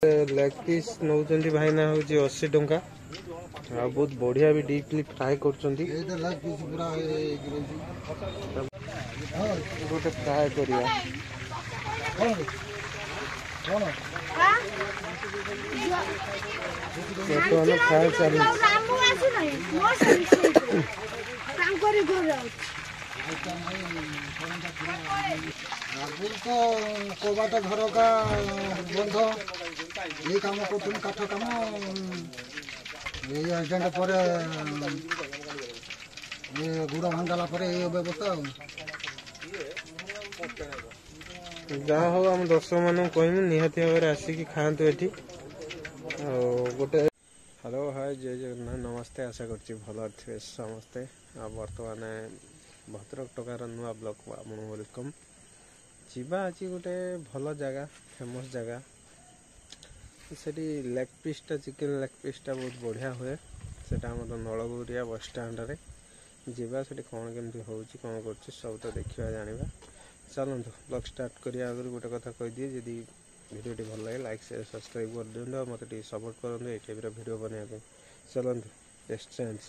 Leg piece Nauchandi भाई ना हूँ 80 टंका बहुत बढ़िया भी डीपली फ्राए कर गोटे फ्राए करिया फ्राए चली आगुल तो कबाट घर का बंध ये काम कर काठ काम ये अर्जेंट पर गुड़ भांगला ये व्यवस्था जहाँ हो आम दर्शक मान कहूँ निहाती भाव में आसिक खातु ये गोटे हेलो हाय जय जगन्नाथ नमस्ते आशा करছি ଭଲ ଥିବେ ସମସ୍ତେ ବର୍ତ୍ତମାନ भद्रक टकार नुआ ब्लॉक आपन वेलकम जीवा आज गोटे भल जगह फेमस जगह सेठी लेग पीसटा चिकेन लेग पीसटा बहुत बढ़िया हुए सेटा हम नलगुरिया बस स्टैंड रे जीवा सेठी कौन केमती होउची कौन करछि सब तो देखिया जानिबा चलंतु ब्लॉग स्टार्ट करिया आगर गोटे कथा कह दिए यदि वीडियो टी भल लगे लाइक शेयर सब्सक्राइब कर दियो मते टी सपोर्ट करंतु ए टाइप रो वीडियो बने पे चलंतु नेक्स्ट चांस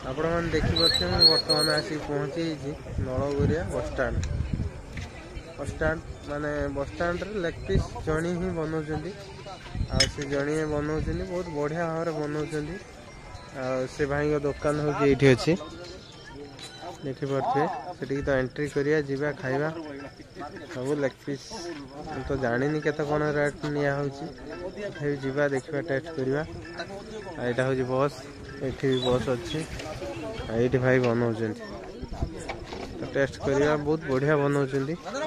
आपण मैंने देखी पारे मुझे बर्तमान आसिक पहुँची नलगुरिया बस स्टैंड माने बस स्टैंड लेग पीस जणी ही बनाऊँ से जणी बनाऊँ बहुत बढ़िया भाव में बनाऊँ से भाई दुकान हूँ ये अच्छी देखिपे से तो एंट्री करिया जीवा खाइबा सब लेग पीस तो जानी केते कौन रेट निया होची जीवा देखा टेस्ट करवा यहाँ हूँ बस ये भी बस अच्छी ये भाई बनाऊँ तो टेस्ट करवा बहुत बढ़िया बनाऊँ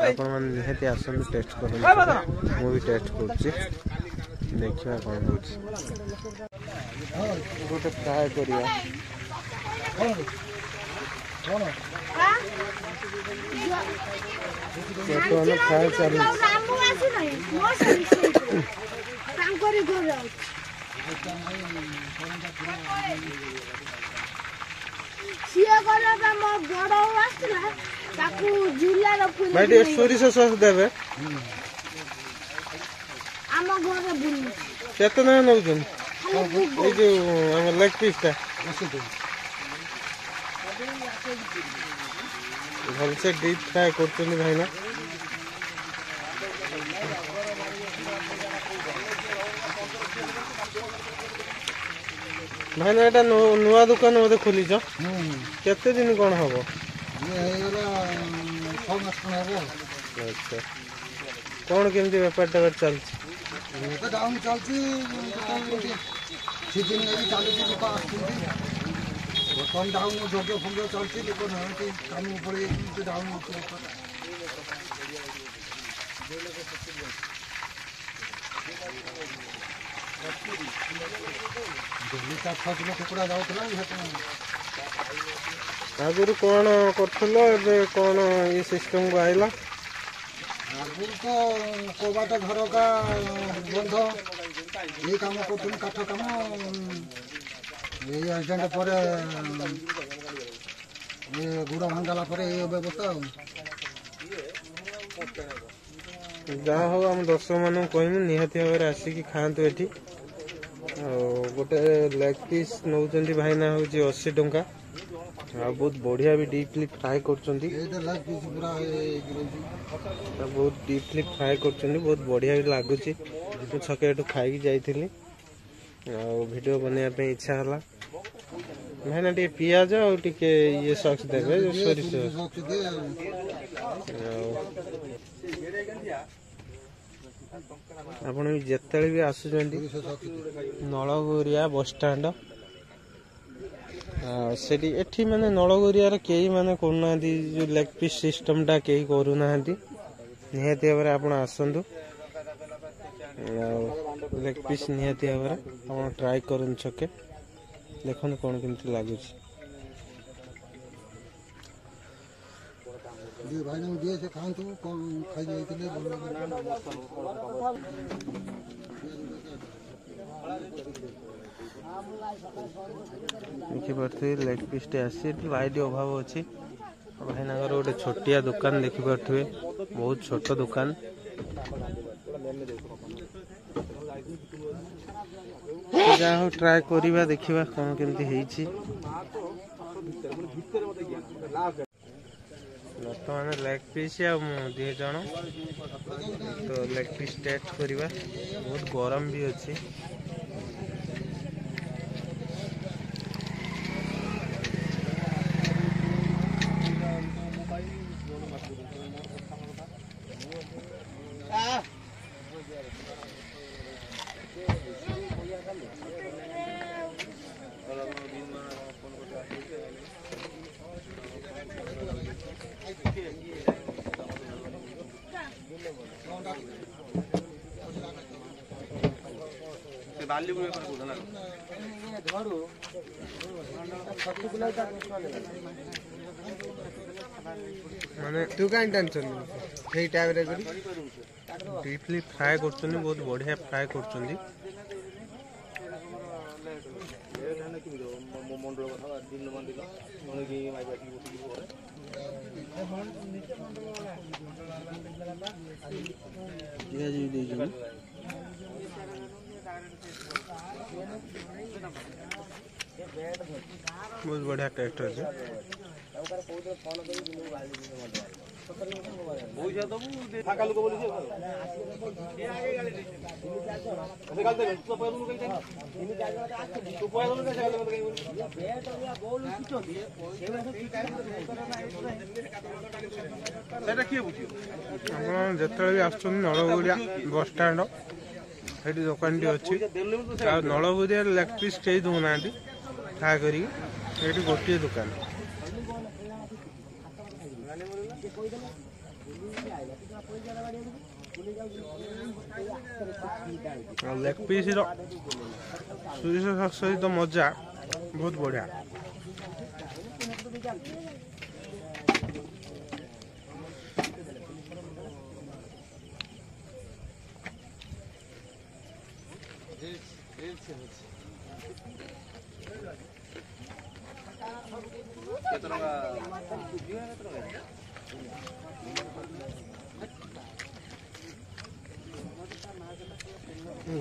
आपण मैंने निहाती आसतु टेस्ट कर भी टेस्ट कर देखा कौन हो गोटे फ्राए करवा फ्राए चली भाई सोरिष सस देवे केते ना नौ जो लेग पीस भल से डीप फ्राए कर भाई ना भाई ना एटा नुआ दुकान मत खोली केते दिन कौन हम अच्छा कौन केमती बेपार टा चलती डाउन चलती सीजन कम डाउन जोग्य फंग चलती लोक नहांती काम पड़े डाउन डेली 4-5 किलो कुकुड़ा जाऊला आगुरी कौन कर कौन ये सिस्टम को आईला आगुरी तो कबाट घर का बंध ये काम कर काठ काम ये अर्जेंट पर गुड़ भांगला ये व्यवस्था जहाँ हो आम दर्शक मान कहूँ निहाती भाव में आसिक खातु ये गोटे लेग पीस नौचंदी भाई ना हूँ 80 टंका बहुत बढ़िया भी डीपली फ्राए कर बहुत डीपली फ्राए कर बहुत बढ़िया भी लगुच छके खाई जाइली वीडियो बनवाई इच्छा है भाई ना टे पियाज और टे ये सॉक्स देवे सोरिष आपण भी जिते भी आसुंच नलगुरिया बस स्टैंड से माने नलगुरिया कई माने करना जो लेग पीस सिस्टम टा कई करूना निहाती भाव में आप आसतु लेग पीस निहाती भाव में आप ट्राए कर छके देखो कौन केमती लगुच भाई ने दिए से खातु कौन खाई जाइए देखिपे लेग पीस टे आसी लाइट अभाव अच्छी भाई गोटे छोटिया दुकान देखिपे बहुत छोट दुकान जहाँ हो ट्राए करिबा देखिबा कौन केमती ହେଇଛି बर्तमान लेग पीस आ दे जण तो लेग पीस टेस्ट करिबा बहुत गरम भी अच्छी माने तू काई टेंशन हे टाइप रे करी डीपली फ्राई करछनी बहुत बढ़िया फ्राई करछनी ये जी दे जो बहुत बढ़िया टेस्ट है जिते भी आस नलगुरिया बस स्टाण ये दुकान टी अच्छी नलगुरिया लेग पीस कई दौना फ्राए कर गोटे दुकान लेग पीस सोरिष सहित मजा बहुत बढ़िया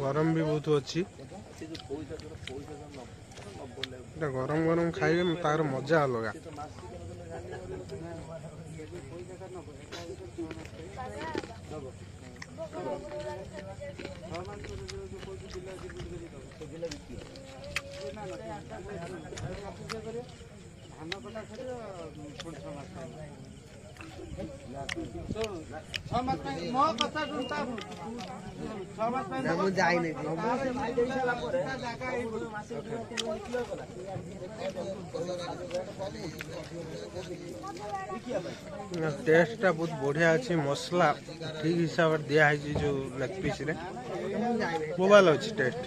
गरम भी बहुत अच्छी गरम गरम खाइबे तार मजा अलग टेस्ट टा बहुत बढ़िया अच्छी मसला ठीक हिसाब से दिया है जो लेग पीस रे मोबाइल अच्छी टेस्ट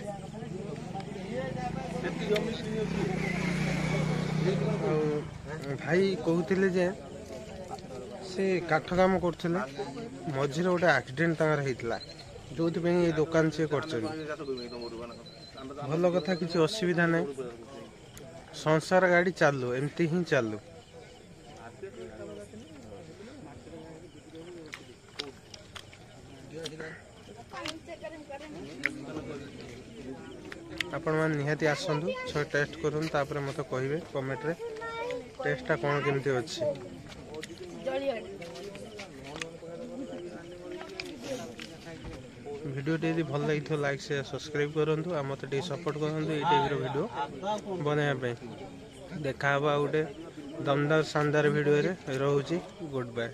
भाई कहते जे से काठ काम करथिले मझिरे गोटे एक्सीडेंट तांगर हेतला जोथि पे ये दुकान से करछन भल कथा किसी असुविधा नहीं संसार गाड़ी चालू एमती ही चालू आपण मान निहाती आसंतु छ टेस्ट करन तापर मते कहिबे कमेंट रे टेस्टा कोन केमती अछि वीडियो टी भल लगी लाइक से सब्सक्राइब करंतु आ मते टी सपोर्ट करंतु ए टाइप रो वीडियो बनाया पे देखा बा गोटे दमदार शानदार वीडियो रे रहउची गुड बाय।